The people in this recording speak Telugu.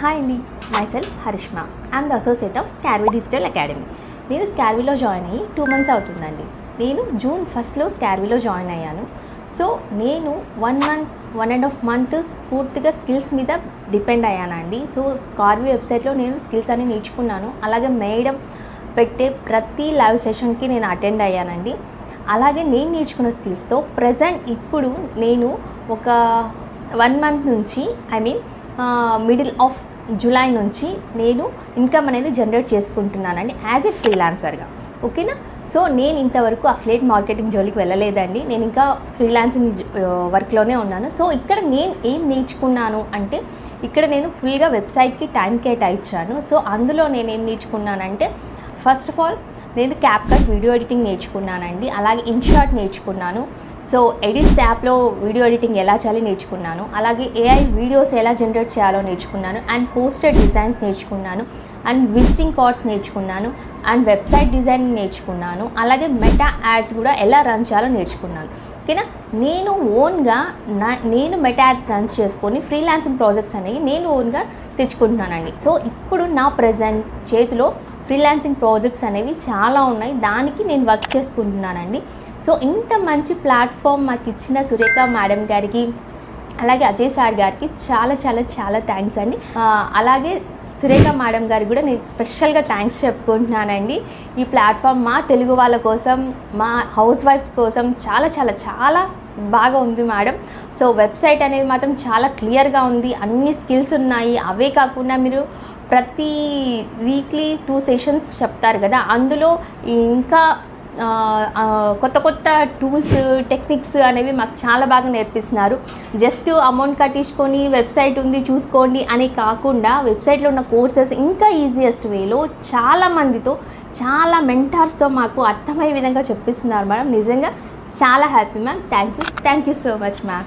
హాయ్ అండి, myself Harishma. I'm the associate of Scarvy digital academy. నేను స్కార్వీలో జాయిన్ అయ్యి 2 months అవుతుందండి. నేను జూన్ 1st స్కార్వీలో జాయిన్ అయ్యాను. సో నేను 1.5 months పూర్తిగా స్కిల్స్ మీద డిపెండ్ అయ్యానండి. సో స్కార్వీ వెబ్సైట్లో నేను స్కిల్స్ అన్ని నేర్చుకున్నాను. అలాగే మేడం పెట్టే ప్రతి లైవ్ సెషన్కి నేను అటెండ్ అయ్యానండి. అలాగే నేను నేర్చుకున్న స్కిల్స్తో ప్రజెంట్ ఇప్పుడు నేను ఒక 1 month నుంచి మిడిల్ ఆఫ్ జూలై నుంచి నేను ఇన్కమ్ అనేది జనరేట్ చేసుకుంటున్నానండి యాజ్ ఏ ఫ్రీలాన్సర్గా. ఓకేనా? సో నేను ఇంతవరకు అఫిలియేట్ మార్కెటింగ్ జోలికి వెళ్ళలేదండి. నేను ఇంకా ఫ్రీలాన్సింగ్ వర్క్లోనే ఉన్నాను. సో ఇక్కడ నేను ఏం నేర్చుకున్నాను అంటే, ఇక్కడ నేను ఫుల్గా వెబ్సైట్కి టైం కేటాయించాను. సో అందులో నేను ఏం నేర్చుకున్నానంటే, ఫస్ట్ ఆఫ్ ఆల్ నేను క్యాప్కట్ వీడియో ఎడిటింగ్ నేర్చుకున్నానండి. అలాగే ఇన్షాట్ నేర్చుకున్నాను. సో ఎడిట్స్ యాప్లో వీడియో ఎడిటింగ్ ఎలా చేయాలో నేర్చుకున్నాను. అలాగే ఏఐ వీడియోస్ ఎలా జనరేట్ చేయాలో నేర్చుకున్నాను. అండ్ పోస్టర్ డిజైన్స్ నేర్చుకున్నాను. అండ్ విజిటింగ్ కార్డ్స్ నేర్చుకున్నాను. అండ్ వెబ్సైట్ డిజైనింగ్ నేర్చుకున్నాను. అలాగే మెటా యాడ్స్ కూడా ఎలా రన్ చేయాలో నేర్చుకున్నాను. ఓకేనా? నేను ఓన్గా నేను మెటా యాడ్స్ రన్ చేసుకొని ఫ్రీలాన్సింగ్ ప్రాజెక్ట్స్ అనేవి నేను ఓన్గా తెచ్చుకుంటున్నానండి. సో ఇప్పుడు నా ప్రజెంట్ చేతిలో ఫ్రీలాన్సింగ్ ప్రాజెక్ట్స్ అనేవి చాలా ఉన్నాయి. దానికి నేను వర్క్ చేసుకుంటున్నానండి. సో ఇంత మంచి ప్లాట్ఫామ్ మాకు ఇచ్చిన సురేఖ మేడం గారికి, అలాగే అజయ్ సార్ గారికి చాలా చాలా చాలా థ్యాంక్స్ అండి. అలాగే సురేఖ మేడం గారికి కూడా నేను స్పెషల్గా థ్యాంక్స్ చెప్పుకుంటున్నానండి. ఈ ప్లాట్ఫామ్ మా తెలుగు వాళ్ళ కోసం, మా హౌస్ వైఫ్స్ కోసం చాలా చాలా చాలా బాగా ఉంది మేడం. సో వెబ్సైట్ అనేది మాత్రం చాలా క్లియర్గా ఉంది, అన్ని స్కిల్స్ ఉన్నాయి. అవే కాకుండా మీరు ప్రతి వీక్లీ 2 sessions చెప్తారు కదా, అందులో ఇంకా కొత్త కొత్త టూల్స్, టెక్నిక్స్ అనేవి మాకు చాలా బాగా నేర్పిస్తున్నారు. జస్ట్ అమౌంట్ కట్టించుకొని వెబ్సైట్ ఉంది చూసుకోండి అని కాకుండా, వెబ్సైట్లో ఉన్న కోర్సెస్ ఇంకా ఈజియెస్ట్ వేలో చాలా మందితో, చాలా మెంటార్స్తో మాకు అర్థమయ్యే విధంగా చెప్పిస్తున్నారు మేడం. నిజంగా చాలా happy ma'am. Thank you so much ma'am.